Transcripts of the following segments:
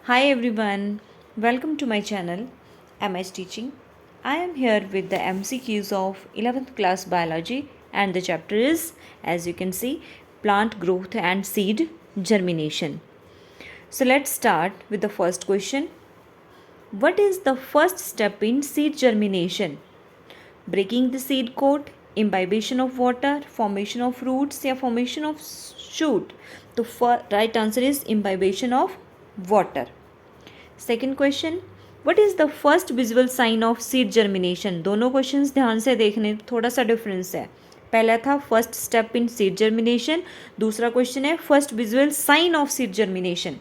Hi everyone, welcome to my channel MS Teaching. I am here with the MCQs of 11th class biology and the chapter is, as you can see, plant growth and seed germination. So let's start with the first question. What is the first step in seed germination? Breaking the seed coat, imbibition of water, formation of roots या formation of shoot? तो right answer is imbibition of water. Second question, what is the first visual sign of seed germination? दोनों questions ध्यान से देखने, थोड़ा सा difference है. पहला था first step in seed germination, दूसरा क्वेश्चन है first visual sign of seed germination.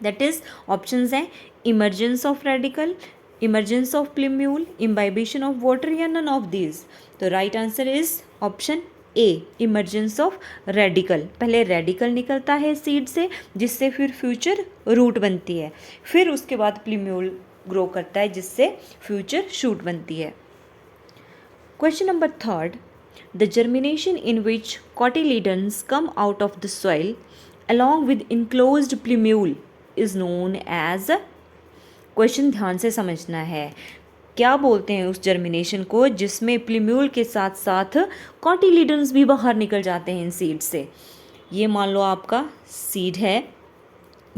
That is options हैं emergence of radical, emergence of plumule, imbibition of water या नन ऑफ दीज. तो right answer is option A, emergence of radical. पहले radical निकलता है seed से, जिससे फिर future root बनती है, फिर उसके बाद प्लिम्यूल ग्रो करता है, जिससे फ्यूचर शूट बनती है. Question number third, the germination in which cotyledons come out of the soil along with enclosed plumule is known as. Question ध्यान से समझना है. क्या बोलते हैं उस जर्मिनेशन को जिसमें प्लिम्यूल के साथ साथ कॉटिलीडन्स भी बाहर निकल जाते हैं इन सीड से? ये मान लो आपका सीड है,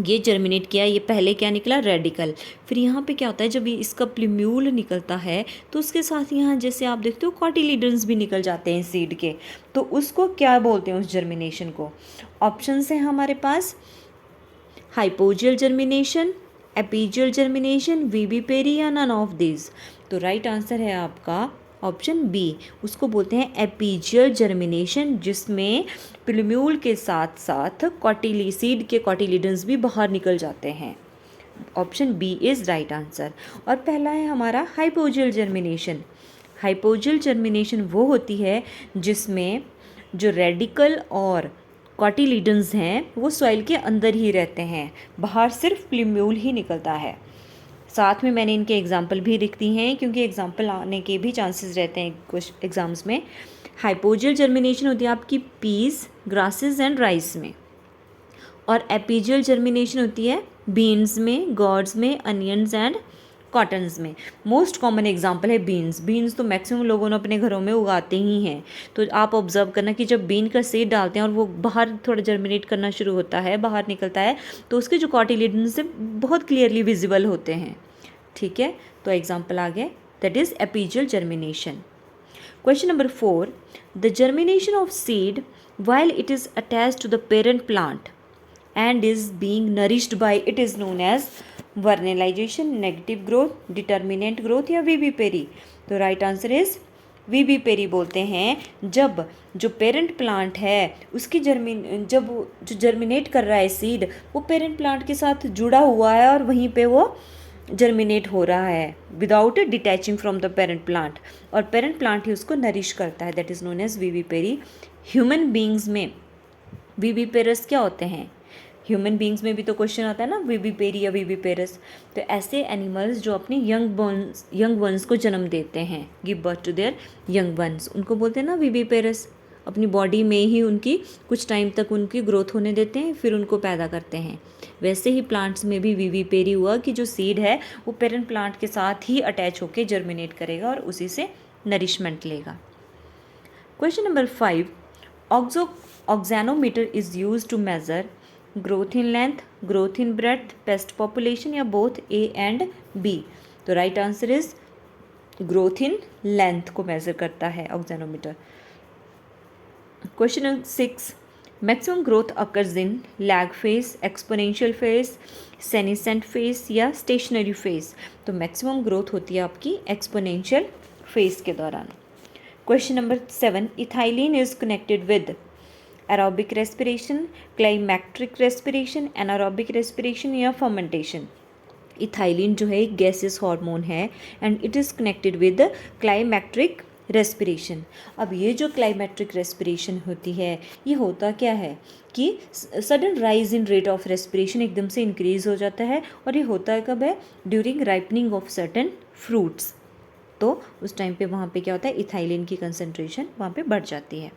ये जर्मिनेट किया, ये पहले क्या निकला? रेडिकल. फिर यहाँ पे क्या होता है, जब ये इसका प्लिम्यूल निकलता है तो उसके साथ यहाँ जैसे आप देखते हो कॉटिलीडन्स भी निकल जाते हैं सीड के. तो उसको क्या बोलते हैं उस जर्मिनेशन को? ऑप्शंस हैं हमारे पास, हाइपोजियल जर्मिनेशन, एपीजियल जर्मिनेशन, वीबीपेरी या नन ऑफ दिस. तो राइट आंसर है आपका ऑप्शन बी, उसको बोलते हैं एपीजियल जर्मिनेशन, जिसमें प्लिम्यूल के साथ साथ सीड के कॉटिलीडन्स भी बाहर निकल जाते हैं. Option B is right answer. और पहला है हमारा हाइपोजियल जर्मिनेशन. हाइपोजियल जर्मिनेशन वो होती है जिसमें जो रेडिकल और कॉटिलीडन्स हैं वो सॉइल के अंदर ही रहते हैं, बाहर सिर्फ प्लिम्यूल ही निकलता है. साथ में मैंने इनके एग्जाम्पल भी लिख दी हैं, क्योंकि एग्जाम्पल आने के भी चांसेस रहते हैं कुछ एग्ज़ाम्स में. हाइपोजियल जर्मिनेशन होती है आपकी पीस, ग्रासेस एंड राइस में, और एपीजियल जर्मिनेशन होती है बीन्स में, गॉड्स में, अनियंस एंड कॉटन्स में. मोस्ट कॉमन एग्जांपल है बीन्स. बीन्स तो मैक्सिमम लोगों ने अपने घरों में उगाते ही हैं. तो आप ऑब्जर्व करना कि जब बीन का सीड डालते हैं और वो बाहर थोड़ा जर्मिनेट करना शुरू होता है, बाहर निकलता है, तो उसके जो कॉटिलीडन्स से बहुत क्लियरली विजिबल होते हैं. ठीक है, तो एग्जाम्पल आ गए, that is epigeal germination. Question number 4, the germination of seed while it is attached to the parent plant and is being nourished by it is known as vernalisation, negative growth, determinant growth या वीबीपेरी. तो right answer is वीबीपेरी बोलते हैं जब जो parent plant है उसकी जब जो जर्मिनेट कर रहा है सीड, वो पेरेंट प्लांट के साथ जुड़ा हुआ है और वहीं पे वो जर्मिनेट हो रहा है without detaching from the parent plant, और पेरेंट प्लांट ही उसको नरिश करता है. That is known as viviparity. Human beings में वीबीपेरस क्या होते हैं? ह्यूमन बींग्स में भी तो क्वेश्चन आता है ना, वीबीपेरी या वीबीपेरस. तो ऐसे एनिमल्स जो अपने यंग वंस को जन्म देते हैं, give birth to their young ones, उनको बोलते हैं ना वीबीपेरस. अपनी बॉडी में ही उनकी कुछ टाइम तक उनकी ग्रोथ होने देते हैं, फिर उनको पैदा करते हैं. वैसे ही प्लांट्स में भी वीबीपेरी हुआ कि जो सीड है वो पेरेंट प्लांट के साथ ही अटैच होकर जर्मिनेट करेगा और उसी से नरिशमेंट लेगा. Question number 5, auxanometer is use to measure growth in length, growth in breadth, pest population या बोथ ए एंड बी. तो right answer is growth in length को मेजर करता है auxanometer. Question number 6, maximum growth occurs in lag phase, exponential phase, senescent phase या stationary phase. तो maximum growth होती है आपकी एक्सपोनेंशियल फेज के दौरान. Question number 7, ethylene is connected with aerobic respiration, climacteric respiration, anaerobic respiration या fermentation. Ethylene जो है एक गैसियस हार्मोन है and it is connected with climacteric respiration. अब ये जो क्लाइमैट्रिक रेस्पिरेशन होती है, ये होता क्या है कि sudden rise in rate of respiration एकदम से इंक्रीज हो जाता है, और ये होता है कब है? During ripening of certain fruits. तो उस टाइम पे वहाँ पे क्या होता है? इथाइलिन की कंसनट्रेशन वहाँ पे बढ़ जाती है.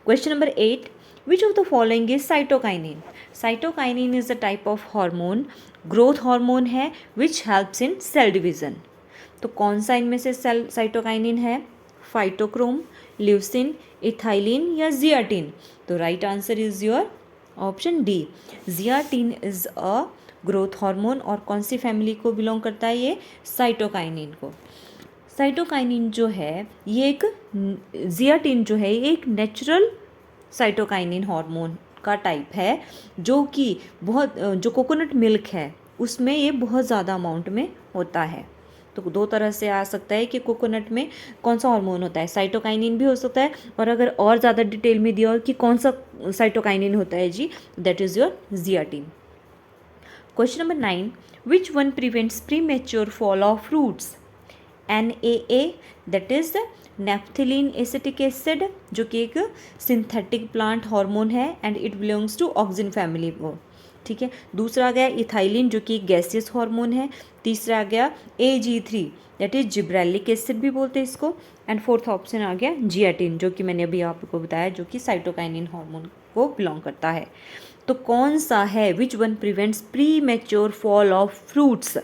Question number 8, which of the following is cytokinin? Cytokinin is the type of hormone, growth hormone है, which helps in cell division. तो कौन सा इनमें से सेल साइटोकाइनिन है? फाइटोक्रोम, ल्यूसिन, इथाइलिन या जियाटिन? तो right answer is your option D, zeatin is a growth hormone. और कौन सी फैमिली को बिलोंग करता है ये? साइटोकाइनिन को। साइटोकाइनिन जो है ये एक, जियाटिन जो है ये एक नेचुरल साइटोकाइनिन हार्मोन का टाइप है, जो कि बहुत, जो कोकोनट मिल्क है उसमें ये बहुत ज़्यादा अमाउंट में होता है। तो दो तरह से आ सकता है कि कोकोनट में कौन सा हार्मोन होता है, साइटोकाइनिन भी हो सकता है, और अगर और ज़्यादा डिटेल में दिया हो कि कौन सा साइटोकाइनिन होता है जी, that is your zeatin. Question number 9, which one prevents premature fall of fruits? NAA, that is naphthalene acetic acid, जो कि एक सिंथेटिक प्लांट हार्मोन है and it belongs to auxin family को, ठीक है। दूसरा आ गया इथाइलिन, जो कि एक गैसियस हार्मोन है। तीसरा आ गया AG3, that is gibberellic acid भी बोलते हैं इसको। एंड फोर्थ ऑप्शन आ गया जियाटिन, जो कि मैंने अभी आपको बताया, जो कि साइटोकाइनिन हार्मोन को बिलोंग करता है। तो कौन सा है? Which one prevents premature fall of fruits?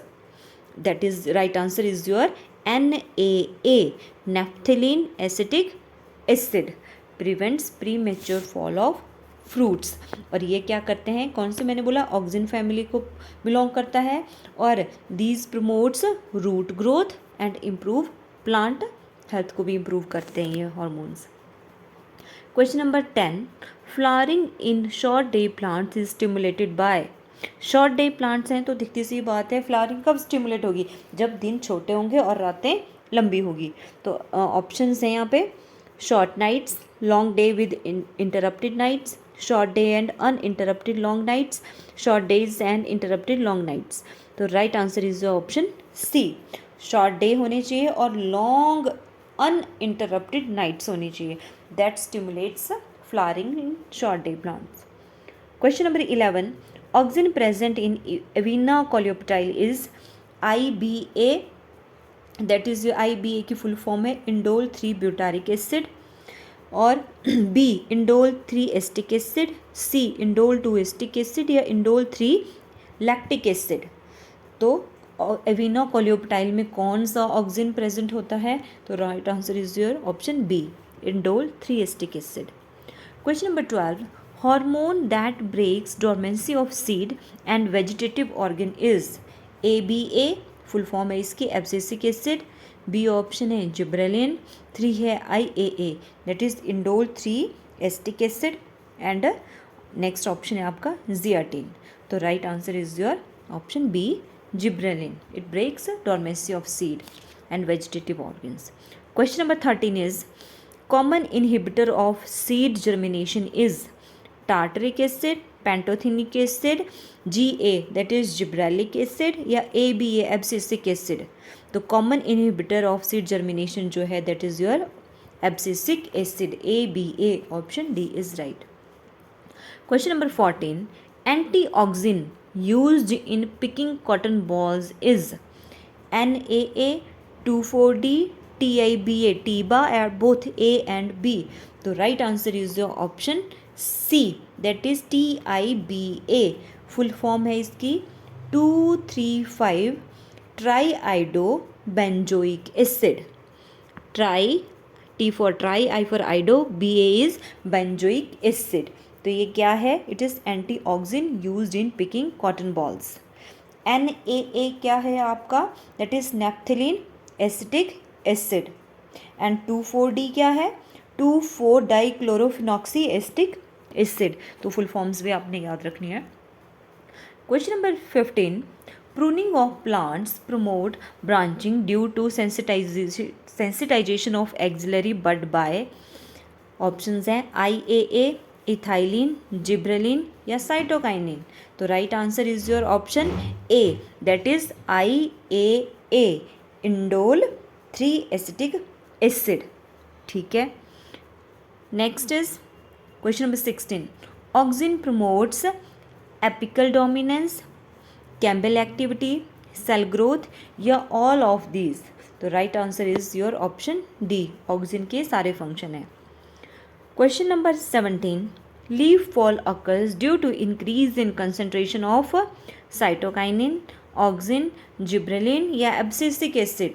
That is right answer is your NAA, naphthalene acetic acid prevents premature fall of fruits. और ये क्या करते हैं? कौन से मैंने बोला? ऑक्सिन फैमिली को बिलोंग करता है। और these promotes root growth and improve plant health को भी इम्प्रूव करते हैं ये hormones. Question number 10, flowering in short day plants is stimulated by? Short day plants हैं तो दिखती सी बात है, फ्लावरिंग कब स्टिमुलेट होगी? जब दिन छोटे होंगे और रातें लंबी होगी। तो ऑप्शंस हैं यहाँ पे, short nights, long day with interrupted nights, short day and uninterrupted long nights, short days and interrupted long nights. तो right answer is option C, short day होने चाहिए और लॉन्ग अनइंटरप्टेड नाइट्स होनी चाहिए, that stimulates flowering in short day plants. Question number 11, auxin present in avena coleoptile is IBA, that is IBA की full form है indole 3 butyric acid, और B indole 3 acetic acid, C indole 2 acetic acid या indole 3 lactic acid. तो एविना coleoptile में कौन सा auxin present होता है? तो right answer is your option B, indole 3 acetic acid. Question number 12, hormone that breaks dormancy of seed and vegetative organ is? ABA full form है इसकी एब्सिसिक एसिड, B ऑप्शन है gibberellin, 3 है IAA, that is indole 3 acetic acid, and next option है आपका zeatin. तो right answer is your option B, gibberellin. It breaks dormancy of seed and vegetative organs. Question number 13 is, common inhibitor of seed germination is? Tartaric acid, pantothenic acid, GA that is gibberellic acid या ABA abscisic acid. तो common inhibitor of seed germination जो है that is your abscisic acid, ABA, option D is right. Question number 14, antiauxin used in picking cotton bolls is? NAA, 2,4-D, TIBA, TIBA, and both A and B. तो right answer is your option C, that is TIBA। Full form है इसकी 2,3,5 triiodobenzoic acid. Tri, T for tri, I for iodo, BA is benzoic acid. तो ये क्या है? It is antiauxin used in picking cotton bolls. NAA क्या है आपका? That is naphthalene acetic acid. And 2,4-D क्या है? Two four dichlorophenoxy acetic acid. तो फुल फॉर्म्स भी आपने याद रखनी है। Question number 15, pruning of plants promote branching due to sensitisation of axillary bud by? Options हैं IAA, इथाइलिन, जिब्रेलिन या साइटोकाइनिन। तो right answer is your option A, that is IAA, indole 3 acetic acid, ठीक है। Next is question number 16, auxin promotes apical dominance, cambial activity, cell growth या all of these? तो right answer is your option D, auxin के सारे function हैं। Question number 17, leaf fall occurs due to increase in concentration of cytokinin, auxin, gibberellin या abscisic acid?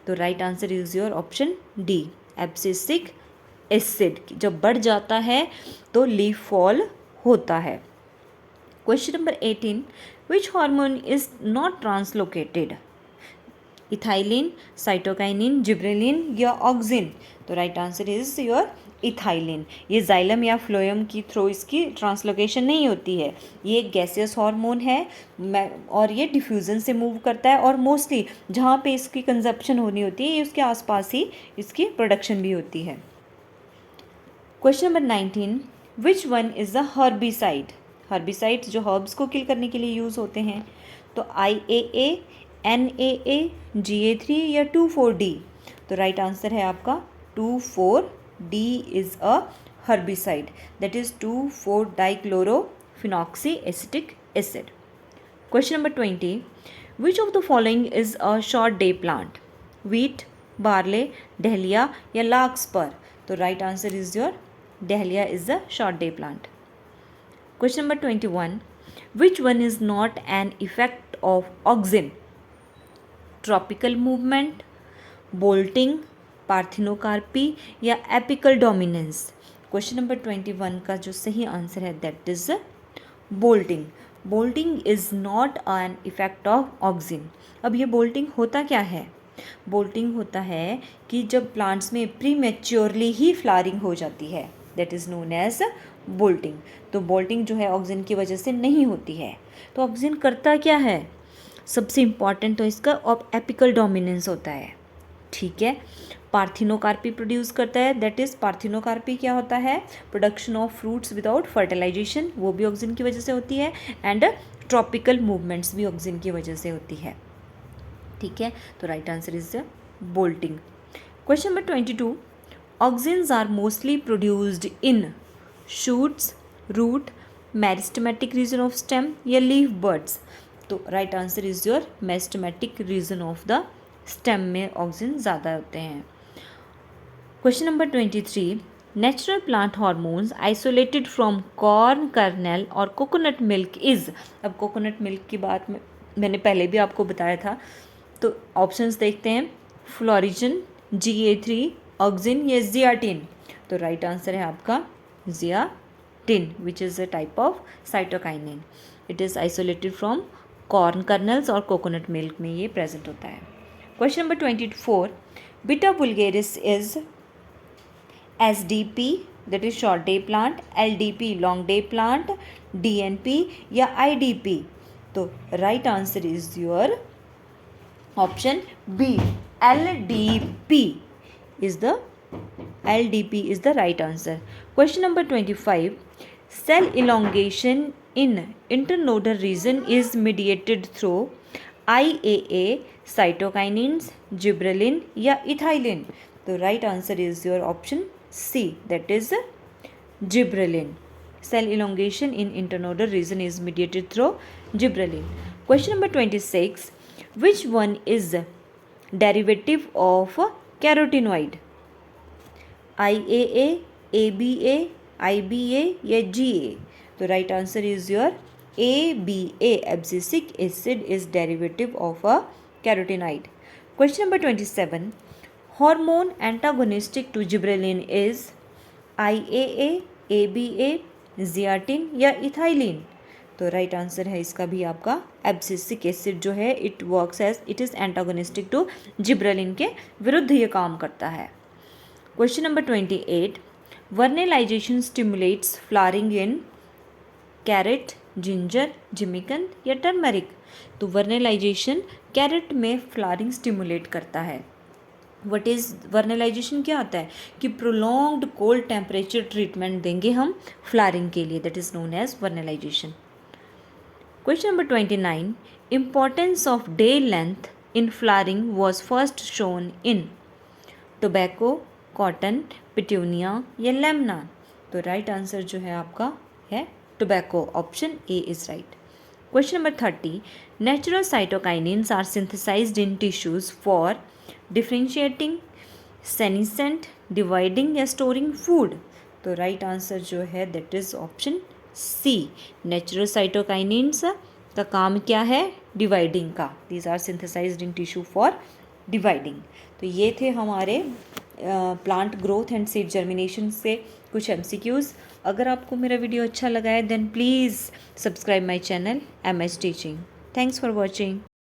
तो right answer is your option D, abscisic acid. जब बढ़ जाता है तो लीफ फॉल होता है। Question number 18, which hormone is not translocated? Ethylene, cytokinin, gibberellin या ऑक्सिन? तो right answer is your ethylene. ये जाइलम या फ्लोएम की थ्रू इसकी ट्रांसलोकेशन नहीं होती है। ये एक गैसियस हार्मोन है और ये डिफ्यूज़न से मूव करता है, और मोस्टली जहाँ पे इसकी कंजप्शन होनी होती है ये उसके आसपास ही इसकी प्रोडक्शन भी होती है। Question number 19, which one is the herbicide? Herbicide जो हर्ब्स को किल करने के लिए यूज़ होते हैं। तो IAA, NAA, GA3 या 2,4-D? तो राइट आंसर है आपका 2,4-D is a herbicide, that is two four dichlorophenoxyacetic acid. Question number 20, which of the following is a short day plant? Wheat, barley, dahlia या लार्कस्पर? तो right answer is your dahlia is the short day plant. Question number 21, which one is not an effect of auxin? Tropical movement, bolting, parthenocarpy या apical dominance? Question number 21 का जो सही answer है that is bolting. Bolting is not an effect of auxin. अब ये bolting होता क्या है? बोल्टिंग होता है कि जब प्लांट्स में प्रीमेच्योरली ही फ्लावरिंग हो जाती है, that is known as bolting. तो बोल्टिंग जो है ऑक्सिन की वजह से नहीं होती है। तो ऑक्सिन करता क्या है? सबसे इम्पॉर्टेंट तो इसका एपिकल डोमिनेंस होता है, ठीक है। पार्थिनोकार्पी प्रोड्यूस करता है, दैट इज़ पार्थिनोकार्पी क्या होता है? Production of fruits without fertilization, वो भी ऑक्सिन की वजह से होती है। एंड ट्रॉपिकल मूवमेंट्स भी ऑक्सिन की वजह से होती है, ठीक है। तो right answer is bolting. Question number 22, auxins are mostly produced in shoots, root, meristematic region of stem या लीफ बर्ड्स? तो right answer is your meristematic region of the stem में ऑक्सिन ज़्यादा होते हैं। Question number 23, natural plant hormones isolated from corn kernel और coconut milk is? अब coconut milk की बात मैंने पहले भी आपको बताया था, तो ऑप्शंस देखते हैं। फ्लोरिजन, GA3, ऑक्सिन या जियाटिन? तो राइट आंसर है आपका zeatin, which is a type of cytokinin. It is isolated from corn kernels और कोकोनट मिल्क में ये प्रेजेंट होता है। Question number 24, beta vulgaris is SDP, that is short day plant, LDP long day plant, DNP या IDP? तो right answer is your option B, LDP is the right answer. Question number 25, cell elongation in internodal region is mediated through IAA, cytokinins, gibberellin या ethylene? तो right answer is your option C, that is gibberellin. Cell elongation in internodal region is mediated through gibberellin. Question number 26, which one is derivative of carotenoid? IAA, ABA, IBA या GA? तो right answer is your ABA, abscisic acid is derivative of a carotenoid. Question number 27, hormone antagonistic to gibberellin is IAA, ABA, zeatin या ethylene? तो right answer है इसका भी आपका abscisic acid जो है it works as it is antagonistic to gibberellin के विरुद्ध ये काम करता है। Question number 28, vernalization stimulates flowering in carrot, ginger, जिमिकन या टर्मरिक? तो वर्नेलाइजेशन कैरेट में फ्लावरिंग स्टिमुलेट करता है। What is vernalisation? क्या होता है कि प्रोलॉन्ग्ड कोल्ड टेम्परेचर ट्रीटमेंट देंगे हम फ्लावरिंग के लिए, that is known as vernalization. Question number 29, importance of day length in flowering was first shown in tobacco, cotton, petunia या लेमना? तो राइट आंसर जो है आपका है tobacco, option A is right. Question number 30, natural cytokinins are synthesized in tissues for differentiating, senescent, dividing या storing food? तो तो right answer जो है that is option C. Natural cytokinins का काम क्या है? डिवाइडिंग का। These are synthesized in tissue for dividing. तो ये थे हमारे plant growth and seed germination से कुछ MCQs। अगर आपको मेरा वीडियो अच्छा लगा है then please subscribe my channel MS teaching. Thanks for watching.